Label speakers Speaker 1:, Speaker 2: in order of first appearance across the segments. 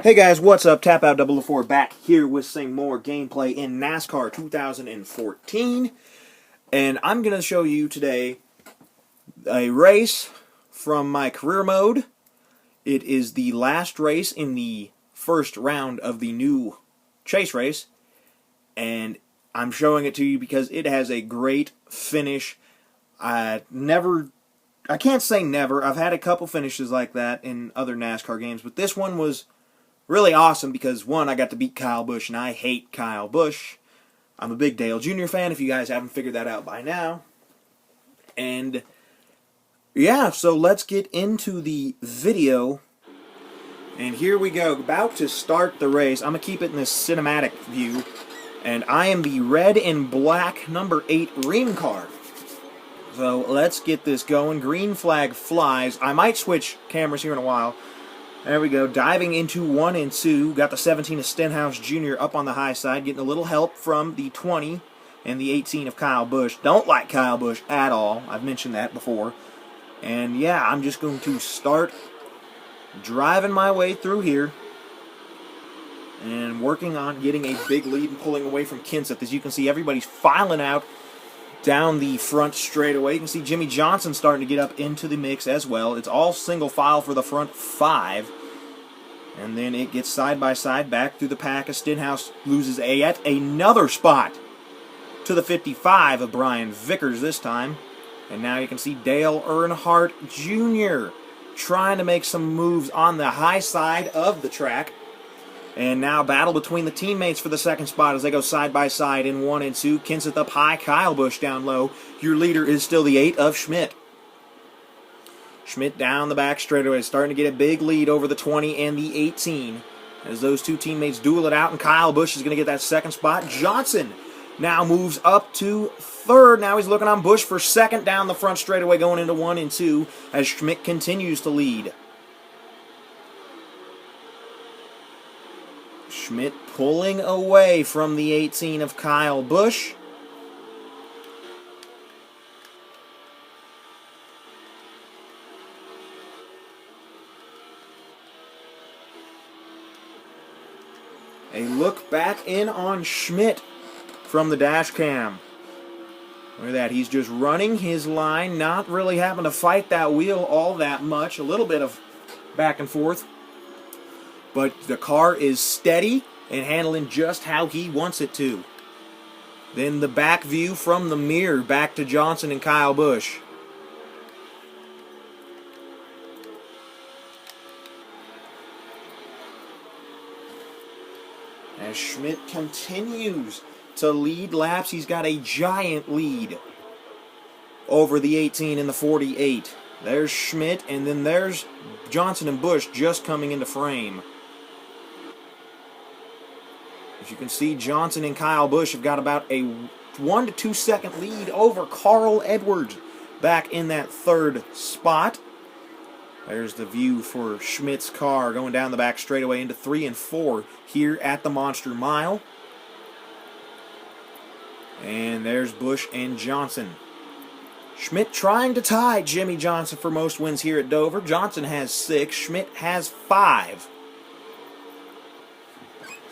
Speaker 1: Hey guys, what's up? Tap Out 004 back here with some more gameplay in NASCAR 2014. And I'm going to show you today a race from my career mode. It is the last race in the first round of the new chase race. And I'm showing it to you because it has a great finish. I can't say never. I've had a couple finishes like that in other NASCAR games, but this one was really awesome because, one, I got to beat Kyle Busch, and I hate Kyle Busch. I'm a big Dale Jr. fan, if you guys haven't figured that out by now. And, yeah, so let's get into the video. And here we go, about to start the race. I'm going to keep it in this cinematic view. And I am the red and black number 8 Ream car. So let's get this going. Green flag flies. I might switch cameras here in a while. There we go, diving into 1 and 2. Got the 17 of Stenhouse Jr. up on the high side, getting a little help from the 20 and the 18 of Kyle Busch. Don't like Kyle Busch at all. I've mentioned that before. And yeah, I'm just going to start driving my way through here and working on getting a big lead and pulling away from Kenseth. As you can see, everybody's filing out down the front straightaway. You can see Jimmie Johnson starting to get up into the mix as well. It's all single file for the front 5. And then it gets side by side back through the pack as Stenhouse loses yet another spot to the 55 of Brian Vickers this time. And now you can see Dale Earnhardt Jr. trying to make some moves on the high side of the track. And now battle between the teammates for the second spot as they go side by side in 1 and 2. Kenseth up high, Kyle Busch down low. Your leader is still the 8 of Schmidt. Schmidt down the back straightaway, starting to get a big lead over the 20 and the 18. As those two teammates duel it out, and Kyle Busch is going to get that second spot. Johnson now moves up to third. Now he's looking on Busch for second down the front straightaway going into 1 and 2 as Schmidt continues to lead. Schmidt pulling away from the 18 of Kyle Busch. A look back in on Schmidt from the dash cam. Look at that, he's just running his line, not really having to fight that wheel all that much. A little bit of back and forth. But the car is steady and handling just how he wants it to. Then the back view from the mirror back to Johnson and Kyle Busch. As Schmidt continues to lead laps, he's got a giant lead over the 18 and the 48. There's Schmidt, and then there's Johnson and Busch just coming into frame. As you can see, Johnson and Kyle Busch have got about a 1 to 2 second lead over Carl Edwards back in that third spot. There's the view for Schmidt's car going down the back straightaway into 3 and 4 here at the Monster Mile. And there's Busch and Johnson. Schmidt trying to tie Jimmie Johnson for most wins here at Dover. Johnson has 6, Schmidt has 5.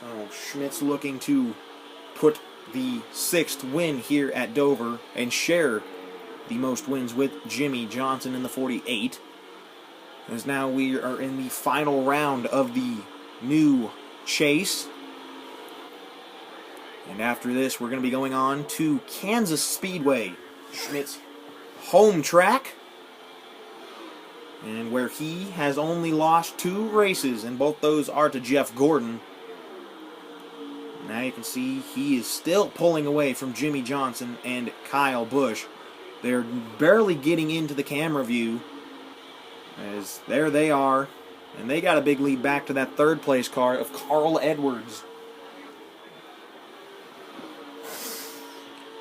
Speaker 1: So Schmidt's looking to put the 6th win here at Dover and share the most wins with Jimmie Johnson in the 48. As now we are in the final round of the new chase. And after this, we're going to be going on to Kansas Speedway, Schmidt's home track, and where he has only lost 2 races, and both those are to Jeff Gordon. Now you can see he is still pulling away from Jimmie Johnson and Kyle Busch. They're barely getting into the camera view, as there they are, and they got a big lead back to that third place car of Carl Edwards.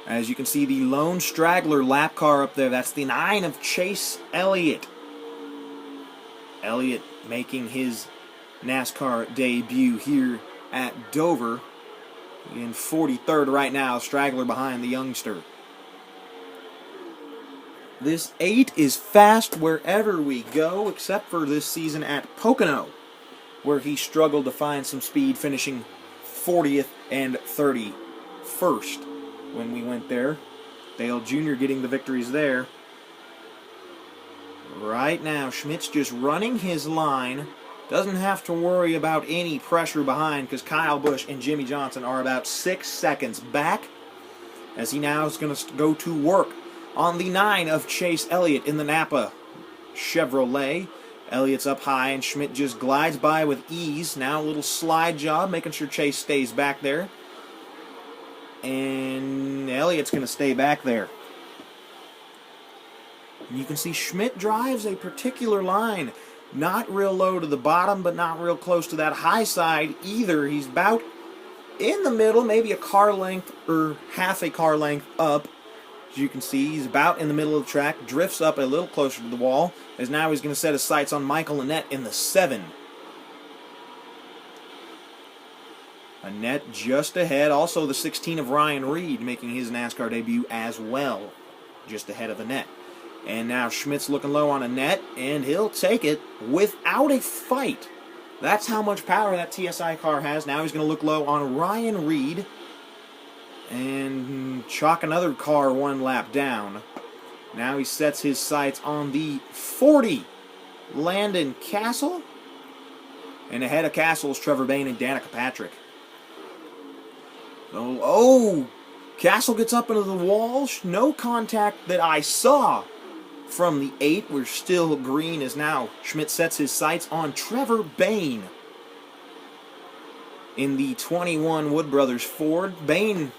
Speaker 1: As you can see, the lone straggler lap car up there, that's the 9 of Chase Elliott. Elliott making his NASCAR debut here at Dover. In 43rd right now, straggler behind the youngster. This 8 is fast wherever we go, except for this season at Pocono. where he struggled to find some speed, finishing 40th and 31st when we went there. Dale Jr. getting the victories there. Right now, Schmidt's just running his line. Doesn't have to worry about any pressure behind because Kyle Busch and Jimmy Johnson are about 6 seconds back, as he now is going to go to work on the 9 of Chase Elliott in the Napa Chevrolet. Elliott's up high, and Schmidt just glides by with ease. Now a little slide job, making sure Chase stays back there. And Elliott's going to stay back there. And you can see Schmidt drives a particular line. Not real low to the bottom, but not real close to that high side either. He's about in the middle, maybe a car length or half a car length up. As you can see, he's about in the middle of the track, drifts up a little closer to the wall, as now he's going to set his sights on Michael Annett in the 7. Annett just ahead, also the 16 of Ryan Reed making his NASCAR debut as well, just ahead of Annett. And now Schmidt's looking low on Annett, and he'll take it without a fight. That's how much power that TSI car has. Now he's going to look low on Ryan Reed and chalk another car one lap down. Now he sets his sights on the 40, Landon Castle. And ahead of Castle is Trevor Bayne and Danica Patrick. Oh, Castle gets up into the wall. No contact that I saw from the 8. We're still green as now Schmidt sets his sights on Trevor Bayne in the 21 Wood Brothers Ford. Bayne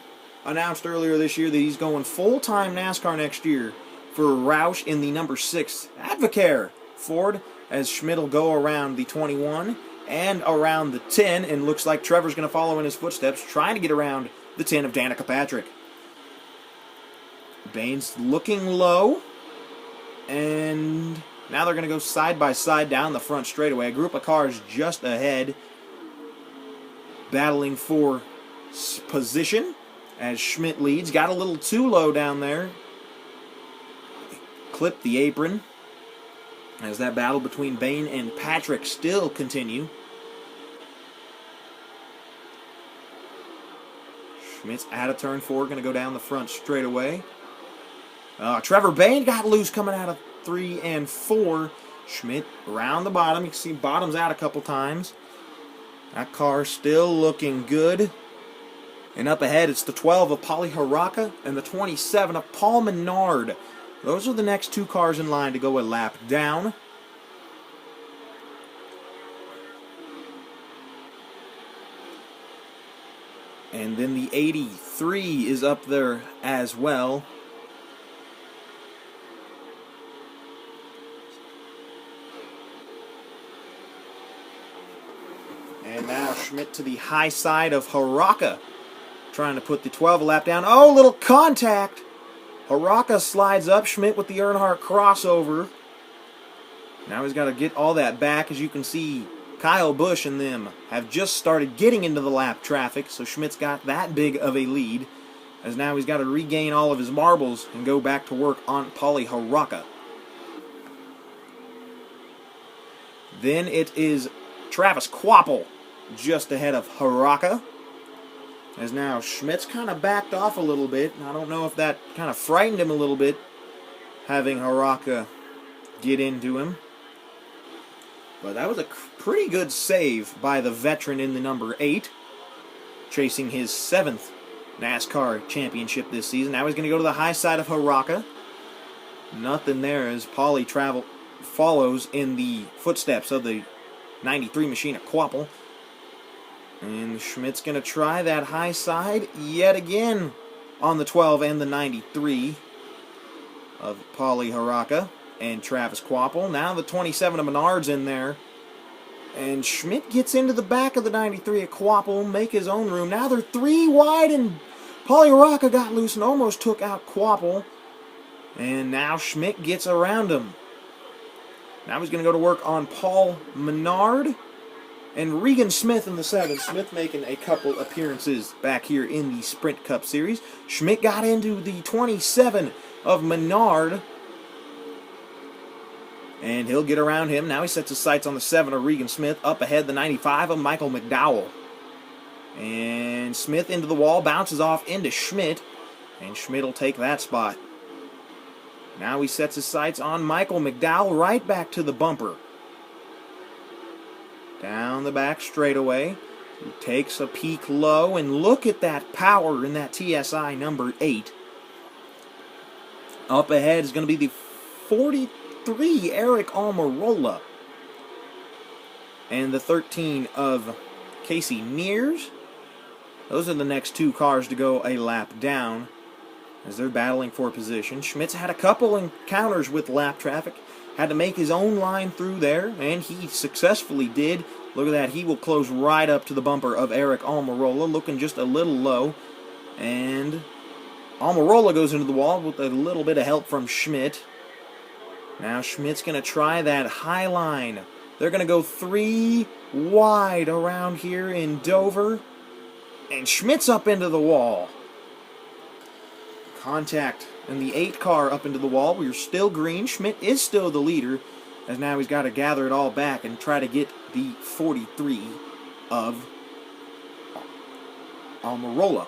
Speaker 1: announced earlier this year that he's going full-time NASCAR next year for Roush in the number 6 Advocare Ford, as Schmidt will go around the 21 and around the 10, and looks like Trevor's going to follow in his footsteps, trying to get around the 10 of Danica Patrick. Bayne's looking low, and now they're going to go side by side down the front straightaway. A group of cars just ahead, battling for position as Schmidt leads. Got a little too low down there. Clipped the apron as that battle between Bayne and Patrick still continue. Schmidt's out of turn 4, going to go down the front straightaway. Trevor Bayne got loose coming out of 3 and 4. Schmidt around the bottom. You can see bottoms out a couple times. That car still looking good. And up ahead, it's the 12 of Paulie Haraka and the 27 of Paul Menard. Those are the next 2 cars in line to go a lap down. And then the 83 is up there as well. And now Schmidt to the high side of Haraka, trying to put the 12 a lap down. Oh, little contact. Haraka slides up. Schmidt with the Earnhardt crossover. Now he's got to get all that back. As you can see, Kyle Busch and them have just started getting into the lap traffic, so Schmidt's got that big of a lead, as now he's got to regain all of his marbles and go back to work on Paulie Haraka. Then it is Travis Kvapil just ahead of Haraka, as now Schmidt's kind of backed off a little bit. I don't know if that kind of frightened him a little bit, having Haraka get into him. But that was a pretty good save by the veteran in the number 8, chasing his 7th NASCAR championship this season. Now he's going to go to the high side of Haraka. Nothing there as Paulie follows in the footsteps of the 93 machine at Kvapil. And Schmidt's going to try that high side yet again on the 12 and the 93 of Paulie Haraka and Travis Kvapil. Now the 27 of Menard's in there. And Schmidt gets into the back of the 93 at Kvapil, make his own room. Now they're 3 wide, and Paulie Haraka got loose and almost took out Kvapil. And now Schmidt gets around him. Now he's going to go to work on Paul Menard and Regan Smith in the 7. Smith making a couple appearances back here in the Sprint Cup Series. Schmidt got into the 27 of Menard. And he'll get around him. Now he sets his sights on the 7 of Regan Smith. Up ahead, the 95 of Michael McDowell. And Smith into the wall, bounces off into Schmidt. And Schmidt will take that spot. Now he sets his sights on Michael McDowell, right back to the bumper. Down the back straightaway. He takes a peek low, and look at that power in that TSI number 8. Up ahead is going to be the 43, Eric Almirola. And the 13 of Casey Mears. Those are the next 2 cars to go a lap down as they're battling for position. Schmidt's had a couple encounters with lap traffic. Had to make his own line through there, and he successfully did. Look at that. He will close right up to the bumper of Eric Almirola, looking just a little low. And Almirola goes into the wall with a little bit of help from Schmidt. Now Schmidt's going to try that high line. They're going to go 3 wide around here in Dover. And Schmidt's up into the wall. Contact in the 8 car up into the wall. We're still green. Schmidt is still the leader, as now he's got to gather it all back and try to get the 43 of Almirola.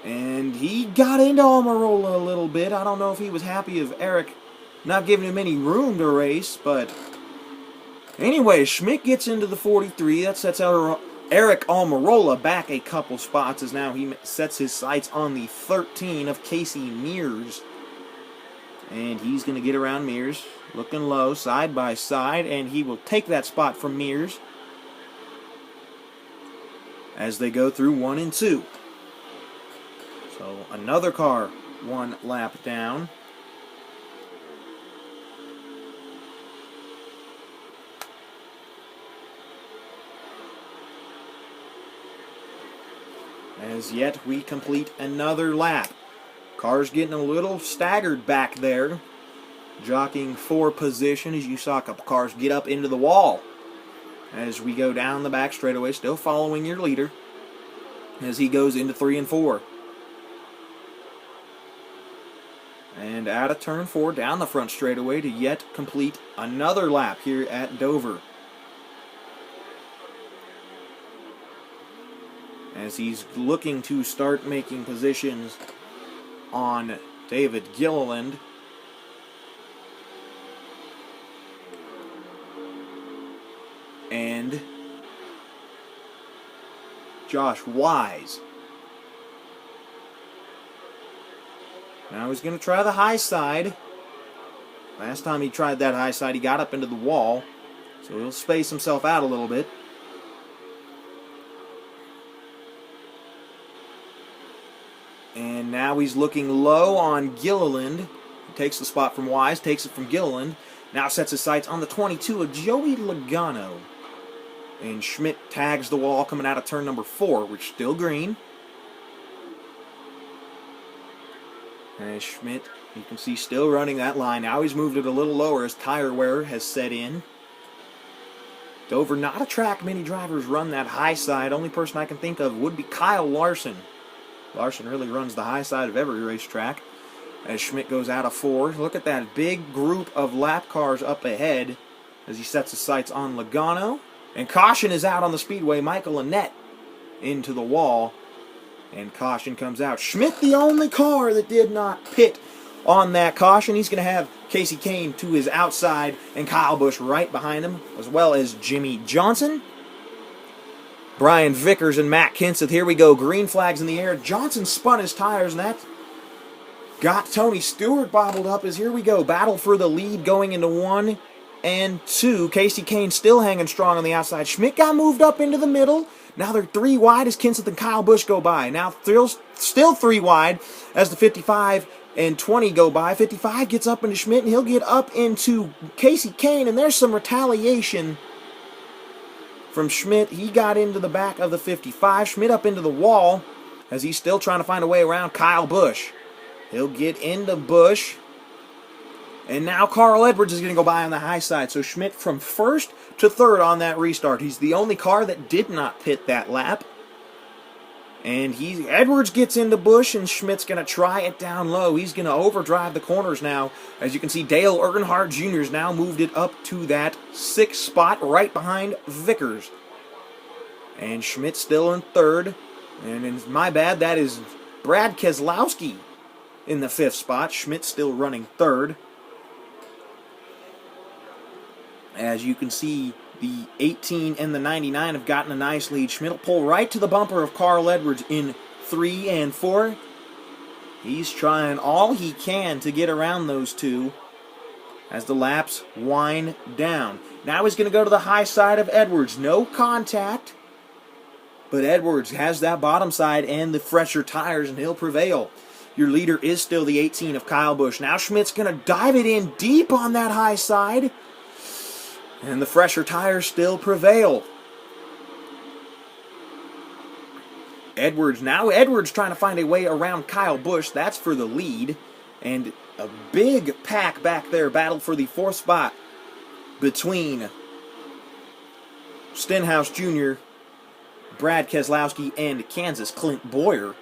Speaker 1: And he got into Almirola a little bit. I don't know if he was happy of Eric not giving him any room to race, but anyway, Schmidt gets into the 43. That sets out Eric Almirola back a couple spots, as now he sets his sights on the 13 of Casey Mears. And he's going to get around Mears, looking low, side by side, and he will take that spot from Mears as they go through 1 and 2. So another car 1 lap down. As yet, we complete another lap. Car's getting a little staggered back there, jockeying for position as you saw a couple cars get up into the wall. As we go down the back straightaway, still following your leader as he goes into 3 and 4. And out of turn 4, down the front straightaway to yet complete another lap here at Dover. As he's looking to start making positions on David Gilliland. And Josh Wise. Now he's going to try the high side. Last time he tried that high side, he got up into the wall. So he'll space himself out a little bit. And now he's looking low on Gilliland. He takes the spot from Wise, takes it from Gilliland. Now sets his sights on the 22 of Joey Logano. And Schmidt tags the wall coming out of turn number 4, which is still green. And Schmidt, you can see, still running that line. Now he's moved it a little lower as tire wear has set in. Dover, not a track many drivers run that high side. Only person I can think of would be Kyle Larson. Larson really runs the high side of every racetrack. As Schmidt goes out of 4. Look at that big group of lap cars up ahead as he sets his sights on Logano. And caution is out on the speedway. Michael Annette into the wall. And caution comes out. Schmidt, the only car that did not pit on that caution. He's going to have Casey Kane to his outside and Kyle Busch right behind him, as well as Jimmy Johnson. Brian Vickers and Matt Kenseth. Here we go. Green flags in the air. Johnson spun his tires, and that got Tony Stewart bobbled up. As here we go. Battle for the lead going into 1 and 2. Casey Kane still hanging strong on the outside. Schmidt got moved up into the middle. Now they're 3 wide as Kenseth and Kyle Busch go by. Now still 3 wide as the 55 and 20 go by. 55 gets up into Schmidt, and he'll get up into Casey Kane, and there's some retaliation from Schmidt. He got into the back of the 55. Schmidt up into the wall as he's still trying to find a way around Kyle Busch. He'll get into Busch. And now Carl Edwards is going to go by on the high side. So Schmidt from 1st to 3rd on that restart. He's the only car that did not pit that lap. And Edwards gets into Busch, and Schmidt's going to try it down low. He's going to overdrive the corners now. As you can see, Dale Earnhardt Jr. has now moved it up to that 6th spot right behind Vickers. And Schmidt still in 3rd. And my bad, that is Brad Keselowski in the 5th spot. Schmidt still running 3rd. As you can see, the 18 and the 99 have gotten a nice lead. Schmidt will pull right to the bumper of Carl Edwards in 3 and 4. He's trying all he can to get around those two as the laps wind down. Now he's going to go to the high side of Edwards. No contact, but Edwards has that bottom side and the fresher tires, and he'll prevail. Your leader is still the 18 of Kyle Busch. Now Schmidt's going to dive it in deep on that high side, and the fresher tires still prevail. Edwards trying to find a way around Kyle Busch. That's for the lead. And a big pack back there, battle for the 4th spot between Stenhouse Jr., Brad Keselowski, and Kansas Clint Boyer.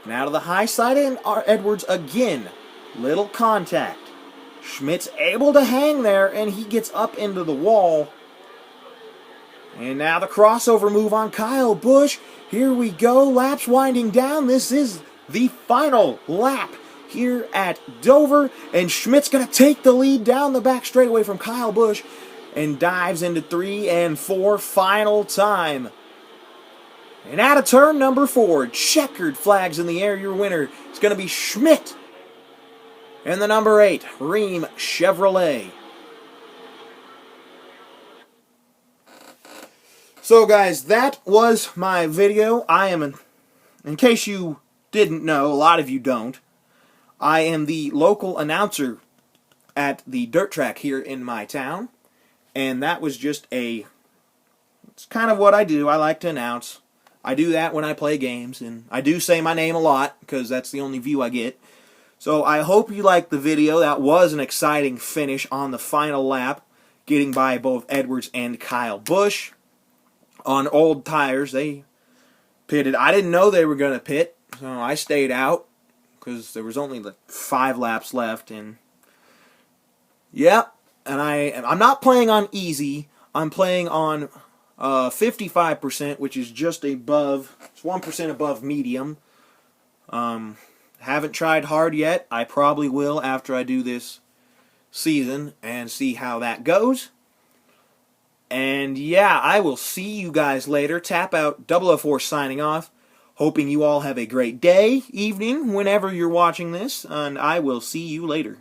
Speaker 1: Now to the high side, and Edwards again. Little contact. Schmidt's able to hang there, and he gets up into the wall. And now the crossover move on Kyle Busch. Here we go, laps winding down. This is the final lap here at Dover, and Schmidt's going to take the lead down the back straightaway from Kyle Busch and dives into 3 and 4, final time. And out of turn number 4, checkered flags in the air, your winner is going to be Schmidt. And the number 8, Rheem Chevrolet. So guys, that was my video. In case you didn't know, a lot of you don't, I am the local announcer at the dirt track here in my town. And that was just it's kind of what I do. I like to announce. I do that when I play games, and I do say my name a lot because that's the only view I get. So I hope you liked the video. That was an exciting finish on the final lap, getting by both Edwards and Kyle Busch. On old tires, they pitted. I didn't know they were going to pit, so I stayed out because there was only like 5 laps left. And yeah, and I'm not playing on easy. I'm playing on 55%, which is just above. It's 1% above medium. Haven't tried hard yet. I probably will after I do this season and see how that goes. And yeah, I will see you guys later. Tap Out 004 signing off. Hoping you all have a great day, evening, whenever you're watching this. And I will see you later.